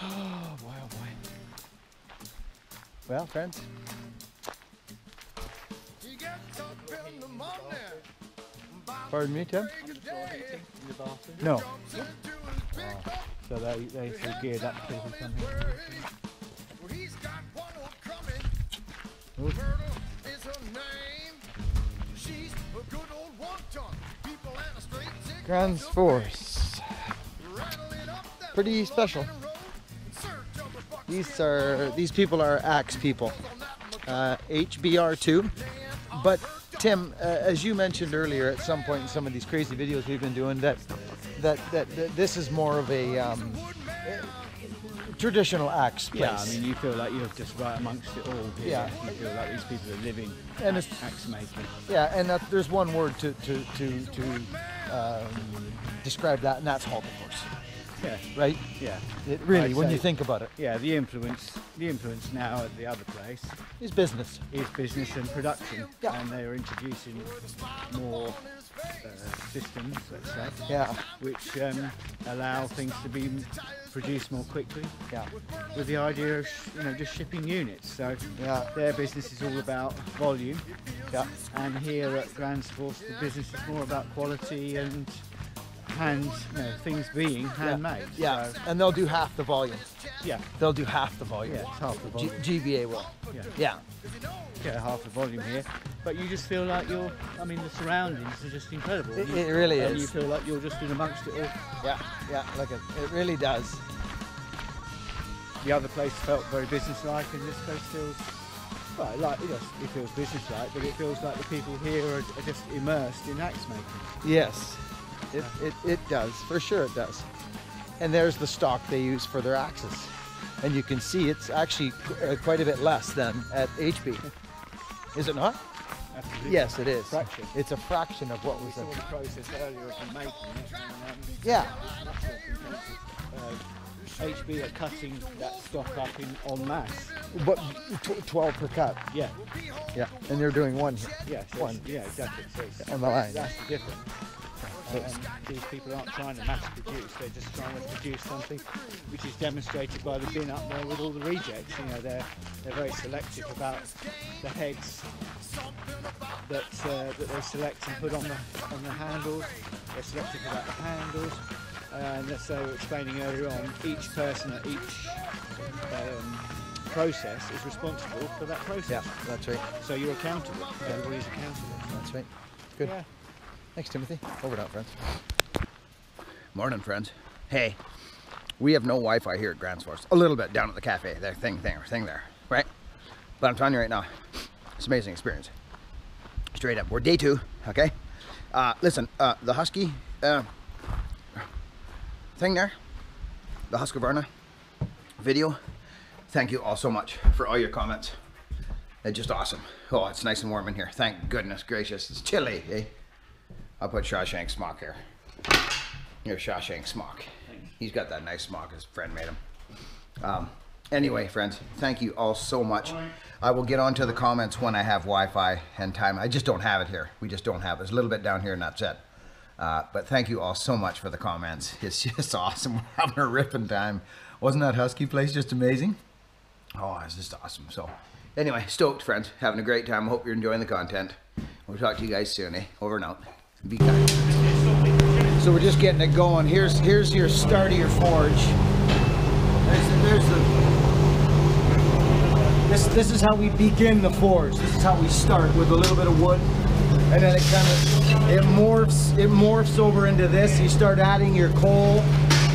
Oh boy, oh boy. Well, friends. Pardon me, Tim? No. Oh, so they geared up to something. Ooh. Gransfors. Pretty special. These people are axe people. HBR2. But Tim, as you mentioned earlier at some point in some of these crazy videos we've been doing, that this is more of a traditional axe place. Yeah, I mean, you feel like you're just right amongst it all here. Yeah. You feel like these people are living and axe making. Yeah, and there's one word to describe that, and that's hobby horse. Yeah. Right? Yeah. It really, I'd when say, you think about it. Yeah, the influence now at the other place is business. Is business and production. Yeah. And they are introducing more systems, let's say. Yeah. Which allow things to be produced more quickly. Yeah. With the idea of just shipping units. So yeah, their business is all about volume. Yeah. And here at Gransfors, the business is more about quality and things being handmade. Yeah. So, and they'll do half the volume. Yeah. They'll do half the volume. Yeah, it's half the volume. GBA will. Yeah. Yeah. Get half the volume here, but you just feel like the surroundings are just incredible. It really is. And you feel like you're just in amongst it all. Yeah, yeah, look, it really does. The other place felt very businesslike, and this place feels, well, it feels businesslike, but it feels like the people here are just immersed in axe making. Yes, it does, for sure it does. And there's the stock they use for their axes. And you can see it's actually quite a bit less than at HB. Is it not? Absolutely. Yes, it is. Fraction. It's a fraction of what we was saw the process earlier of them making it. And, yeah. HB are cutting that stock up en masse. But 12 per cut. Yeah. Yeah. And they're doing one here. Yeah. So one. Yeah, exactly. So on the line. That's the difference. These people aren't trying to mass produce, they're just trying to produce something which is demonstrated by the bin up there with all the rejects. They're very selective about the heads that they select and put on the handles. They're selective about the handles, and as they were explaining earlier on, each person at each process is responsible for that process. Yeah, that's right. So you're accountable. Everybody's accountable. That's right. Good. Yeah. Thanks, Timothy. Over and out, friends. Morning, friends. Hey, we have no Wi-Fi here at Gransfors. A little bit down at the cafe. There, thing there, right? But I'm telling you right now, it's an amazing experience. Straight up. We're day 2, okay? Listen, the Husky thing there, the Husqvarna video, thank you all so much for all your comments. They're just awesome. Oh, it's nice and warm in here. Thank goodness gracious. It's chilly, eh? I'll put Shawshank smock here. Here's Shawshank smock. He's got that nice smock his friend made him. Anyway, friends, thank you all so much. I will get on to the comments when I have Wi-Fi and time. I just don't have it here. We just don't have it. It's a little bit down here and that's it. But thank you all so much for the comments. It's just awesome. We're having a ripping time. Wasn't that Husky place just amazing? Oh, it's just awesome. So anyway, stoked, friends. Having a great time. I hope you're enjoying the content. We'll talk to you guys soon, eh? Over and out. Be kind. So we're just getting it going. Here's your start of your forge. This is how we begin the forge. This is how we start, with a little bit of wood, and then it morphs over into this. You start adding your coal.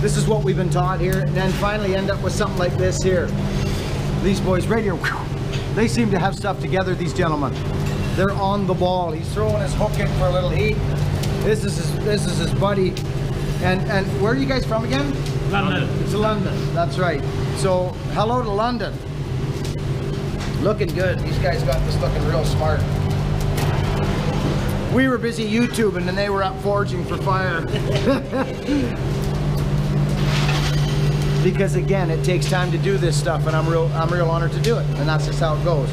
This is what we've been taught here, and then finally end up with something like this here. These boys right here, they seem to have stuff together. These gentlemen. They're on the ball. He's throwing his hook in for a little heat. This is his buddy. And where are you guys from again? London. It's London. That's right. So hello to London. Looking good. These guys got this looking real smart. We were busy YouTubing and they were up forging for fire. Because again, it takes time to do this stuff, and I'm real honored to do it. And that's just how it goes.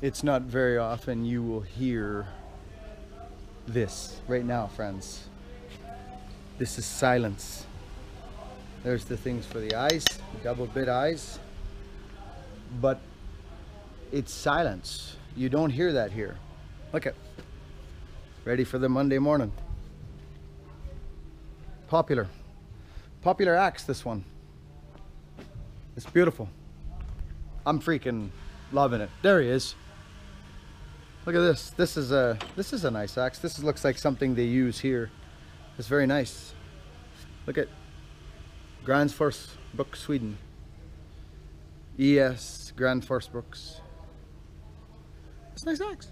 It's not very often you will hear this right now, friends. This is silence. There's the things for the eyes, double bit eyes, but it's silence. You don't hear that here. Look at, ready for the Monday morning. Popular axe, this one. It's beautiful. I'm freaking loving it. There he is. Look at this. This is a nice axe. This looks like something they use here. It's very nice. Look at Gransfors Bruk, Sweden. ES Gransfors Bruks. It's a nice axe.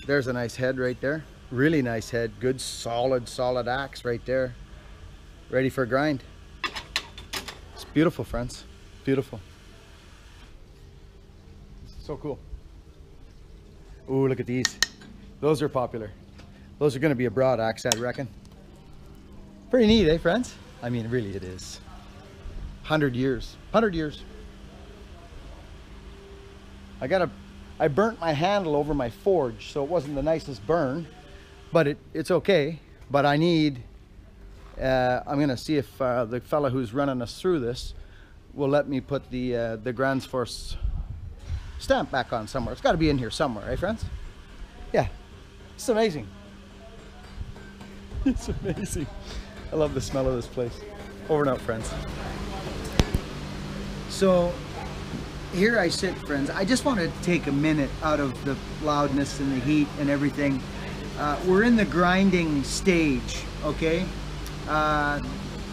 There's a nice head right there. Really nice head. Good solid axe right there. Ready for a grind. It's beautiful, friends. Beautiful. So cool. Ooh, look at these. Those are popular. Those are going to be a broad axe, I reckon. Pretty neat, eh, friends? I mean, really it is. 100 years. 100 years. I burnt my handle over my forge, so it wasn't the nicest burn, but it's okay. But I need, I'm going to see if the fella who's running us through this will let me put the Gransfors stamp back on somewhere. It's got to be in here somewhere, eh, friends? Yeah, it's amazing. It's amazing. I love the smell of this place. Over and out, friends. So here I sit, friends. I just wanted to take a minute out of the loudness and the heat and everything. We're in the grinding stage, okay?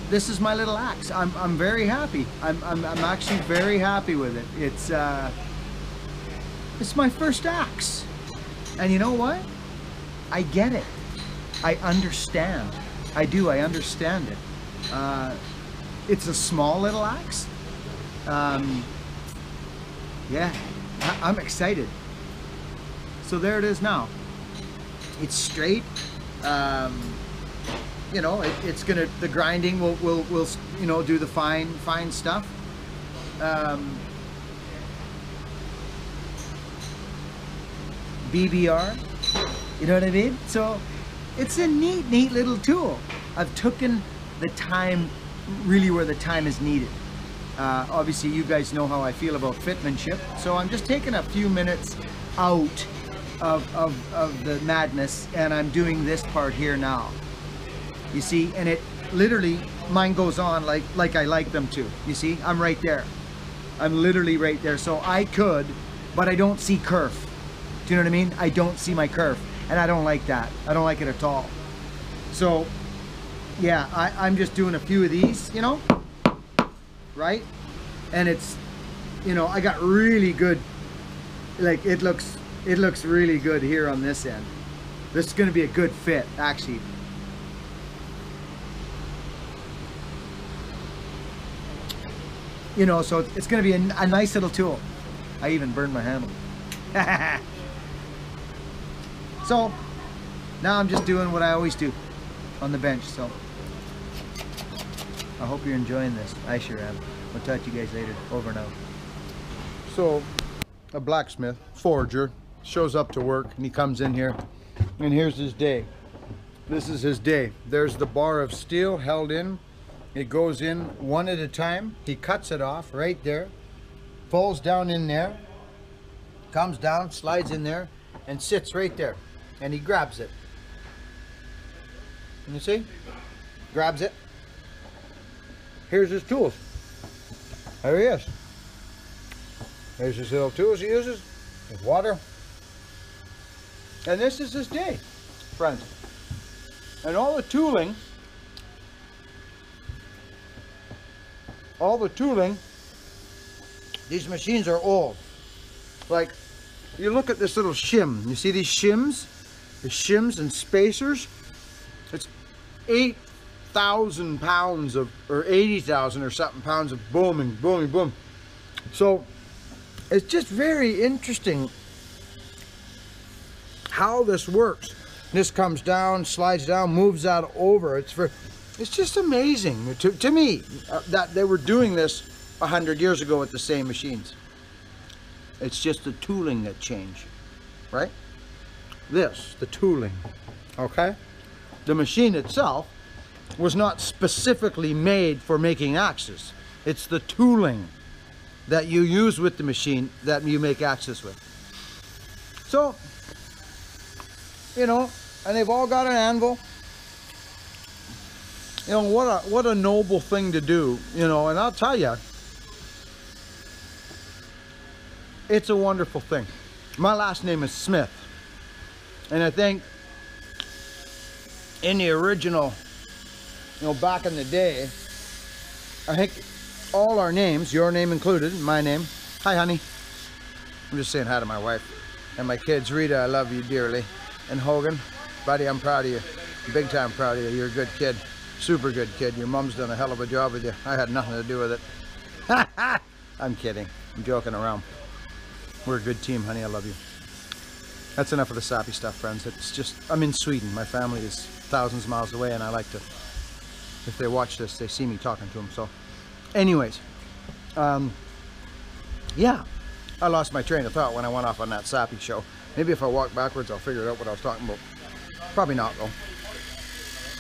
This is my little axe. I'm very happy. I'm actually very happy with it. It's my first axe. And you know what? I get it. I understand. I do, I understand it. It's a small little axe. Yeah, I'm excited. So there it is now. It's straight. You know, it's gonna, the grinding will you know, do the fine stuff. BBR, you know what I mean? So it's a neat little tool. I've taken the time really where the time is needed. Obviously you guys know how I feel about fitmanship, so I'm just taking a few minutes out of the madness, and I'm doing this part here now. You see, and it literally, mine goes on like I like them to. You see, I'm right there. I'm literally right there. So I could, but I don't see kerf. Do you know what I mean? I don't see my kerf, and I don't like that. I don't like it at all. So yeah, I'm just doing a few of these, you know, right? And it's, you know, I got really good, like it looks really good here on this end. This is going to be a good fit, actually. You know, so it's going to be a nice little tool. I even burned my handle. So now I'm just doing what I always do on the bench. So I hope you're enjoying this. I sure am. I'll talk to you guys later. Over and out. So a blacksmith, forger, shows up to work, and he comes in here, and here's his day. This is his day. There's the bar of steel held in. It goes in one at a time. He cuts it off right there, falls down in there, comes down, slides in there, and sits right there. And he grabs it. Can you see? Grabs it. Here's his tools. There he is. There's his little tools he uses. His water. And this is his day, friends. And all the tooling, these machines are old. Like, you look at this little shim. You see these shims? The shims and spacers? It's 8,000 pounds of, or 80,000 or something pounds of booming. So it's just very interesting how this works. This comes down, slides down, moves out over. It's just amazing to me that they were doing this 100 years ago with the same machines. It's just the tooling that changed, right? This, the tooling, okay? The machine itself was not specifically made for making axes. It's the tooling that you use with the machine that you make axes with. So, you know, and they've all got an anvil. You know, what a noble thing to do, you know, and I'll tell you, it's a wonderful thing. My last name is Smith. And I think in the original, you know, back in the day, I think all our names, your name included, my name. Hi, honey. I'm just saying hi to my wife and my kids. Rita, I love you dearly. And Hogan, buddy, I'm proud of you. Big time proud of you. You're a good kid. Super good kid. Your mom's done a hell of a job with you. I had nothing to do with it. I'm kidding. I'm joking around. We're a good team, honey. I love you. That's enough of the sappy stuff, friends. It's just, I'm in Sweden. My family is thousands of miles away, and I like to, if they watch this, they see me talking to them. So, anyways, yeah, I lost my train of thought when I went off on that sappy show. Maybe if I walk backwards, I'll figure out what I was talking about. Probably not, though.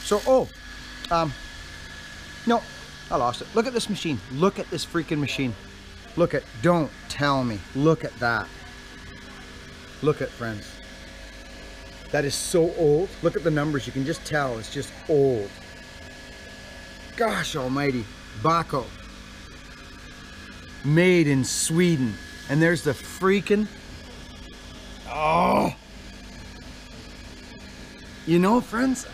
So, no, I lost it. Look at this machine. Look at this freaking machine. Look at, don't tell me. Look at that. Look at, friends. That is so old. Look at the numbers. You can just tell it's just old. Gosh almighty. Baco. Made in Sweden. And there's the freaking... Oh! You know, friends,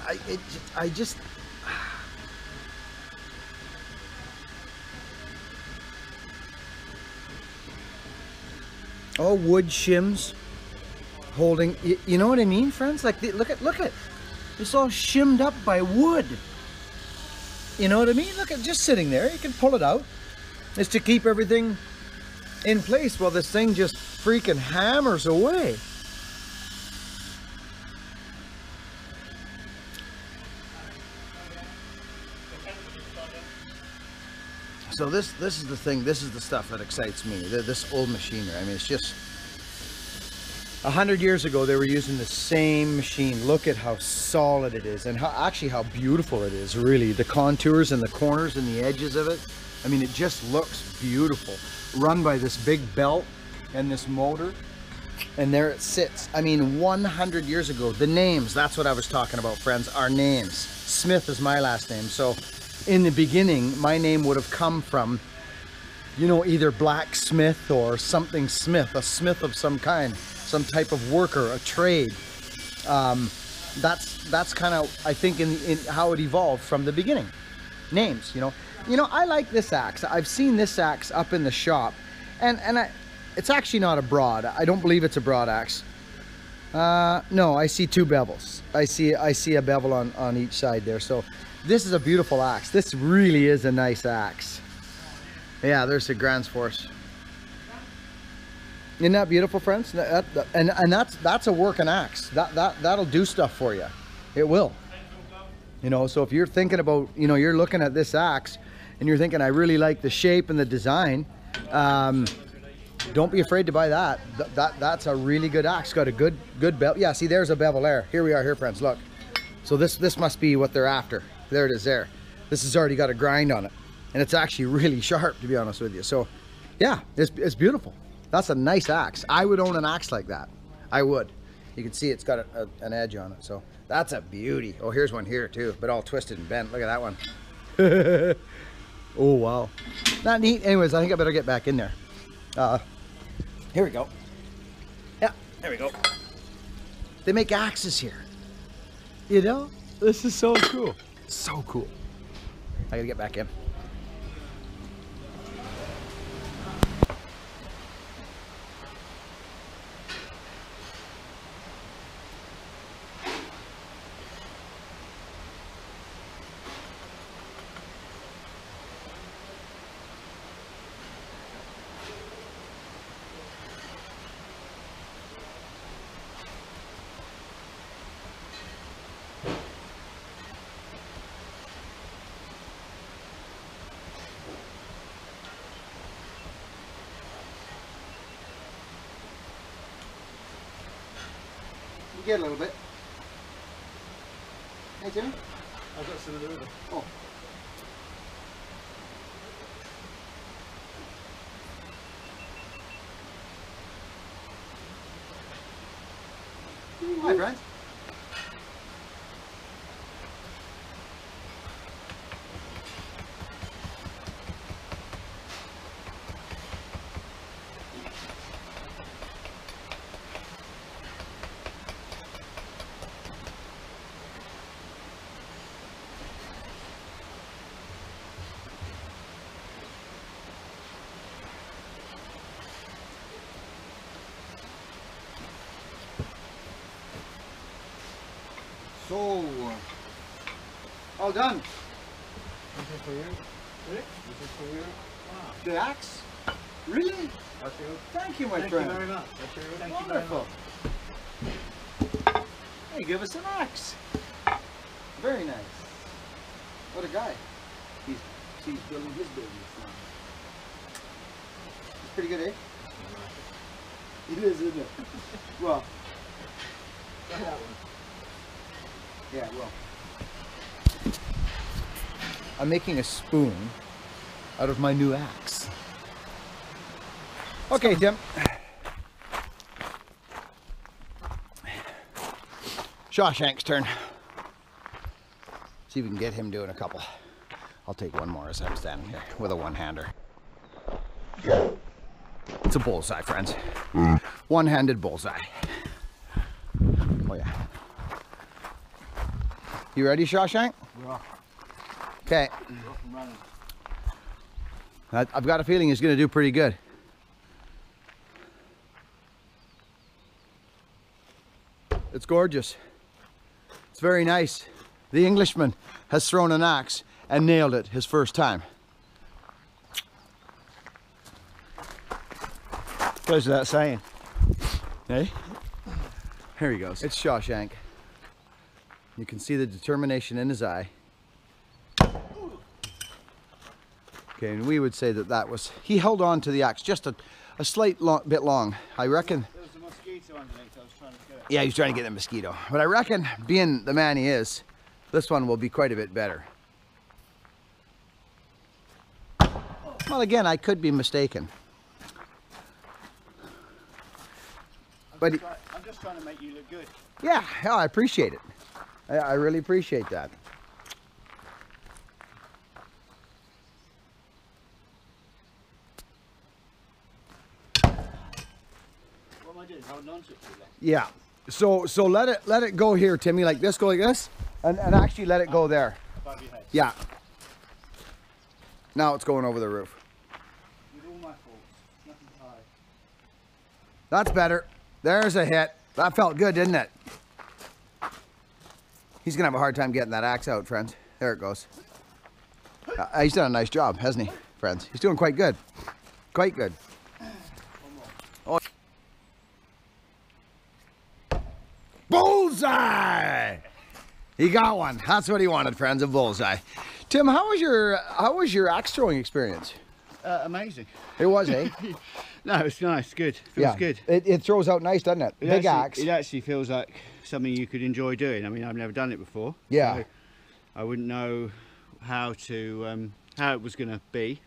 I just... Oh, wood shims. Holding, you know what I mean, friends? Like, look at, it's all shimmed up by wood. You know what I mean? Look at, just sitting there. You can pull it out. It's to keep everything in place while this thing just freaking hammers away. So this is the thing. This is the stuff that excites me. This old machinery. I mean, it's just. 100 years ago, they were using the same machine. Look at how solid it is, and how beautiful it is, really. The contours and the corners and the edges of it. I mean, it just looks beautiful. Run by this big belt and this motor, and there it sits. I mean, 100 years ago, the names, that's what I was talking about, friends, our names. Smith is my last name, so in the beginning, my name would have come from, you know, either blacksmith or something Smith, a smith of some kind. Some type of worker, a trade. That's kind of, I think, in how it evolved from the beginning. Names, you know. You know, I like this axe. I've seen this axe up in the shop, and it's actually not a broad. I don't believe it's a broad axe. No, I see two bevels. I see a bevel on each side there. So this is a beautiful axe. This really is a nice axe. Yeah, there's the Gransfors. Isn't that beautiful, friends? And that's a working axe. That'll do stuff for you. It will. You know, so if you're thinking about, you know, you're looking at this axe and you're thinking, I really like the shape and the design, don't be afraid to buy that. That's a really good axe. Got a good bevel. Yeah, see, there's a bevel there. Here we are here, friends, look. So this must be what they're after. There it is there. This has already got a grind on it. And it's actually really sharp, to be honest with you. So, yeah, it's beautiful. That's a nice axe. I would own an axe like that. I would. You can see it's got an edge on it. So that's a beauty. Oh, here's one here too, but all twisted and bent. Look at that one. Oh, wow. Not neat. Anyways, I think I better get back in there. Here we go. Yeah, there we go. They make axes here. You know? This is so cool. So cool. I gotta get back in. get a little bit. Hey, Tim? I've got some of the river. Oh. Hi, friends. So, all done. This is for you. Really? This is for you. Wow. The axe? Really? That's you. Thank you, my Thank friend. you very much. That's you. Thank Wonderful. you very much. Hey, give us an axe. Very nice. What a guy. He's building his business now. It's pretty good, eh? It is, isn't it? Well. Try that one. Yeah, well. I'm making a spoon out of my new axe. Okay, Tim. Shawshank's turn. See if we can get him doing a couple. I'll take one more as I'm standing here with a one-hander. It's a bullseye, friends. One-handed bullseye. Oh yeah. You ready, Shawshank? Yeah. Okay. I've got a feeling he's going to do pretty good. It's gorgeous. It's very nice. The Englishman has thrown an axe and nailed it his first time. Goes without saying. Hey? Here he goes. It's Shawshank. You can see the determination in his eye. Okay, and we would say that was... He held on to the axe just a slight bit long. I reckon... There was a mosquito underneath I was trying to get. Yeah, he's trying to get the mosquito. But I reckon, being the man he is, this one will be quite a bit better. Well, again, I could be mistaken. But I'm just trying to make you look good. yeah, I appreciate it. I really appreciate that. What am I doing? Holding on to it too long? Yeah. So let it go here, Timmy, like this, go like this, and actually let it go there. Above your head. Yeah. Now it's going over the roof. With all my faults, nothing high. That's better. There's a hit. That felt good, didn't it? He's gonna have a hard time getting that axe out, friends. There it goes. He's done a nice job, hasn't he, friends? He's doing quite good. Quite good. Oh. Bullseye! He got one. That's what he wanted, friends, a bullseye. Tim, how was your axe throwing experience? Amazing. It was, eh? No, it's nice. Good. Feels good. It throws out nice, doesn't it? Big axe. It actually feels like something you could enjoy doing. I mean, I've never done it before. Yeah. So I wouldn't know how it was going to be,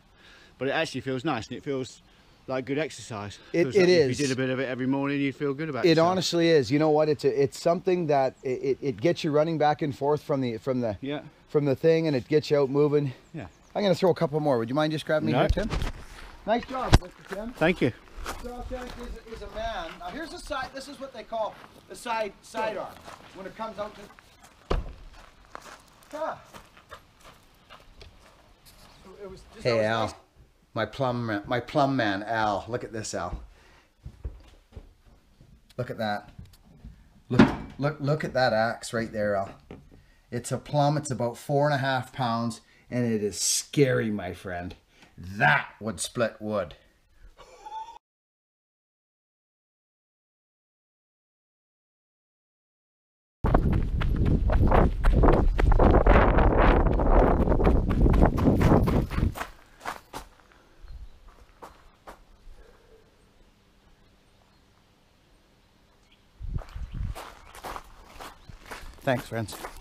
but it actually feels nice and it feels like good exercise. It Feels like is. If you did a bit of it every morning, you'd feel good about It yourself. honestly is. You know what? It's something that it gets you running back and forth from the thing, and it gets you out moving. Yeah. I'm gonna throw a couple more. Would you mind just grabbing me No. here, Tim? Nice job, Mr. Tim. Thank you. Shawshank is a man. Now here's the side. This is what they call the sidearm when it comes out to. Ah. So it was just Hey, always Al. nice. My plum man, Al. Look at this, Al. Look at that. Look at that axe right there, Al. It's a plum. It's about 4.5 pounds, and it is scary, my friend. That would split wood. Thanks, friends.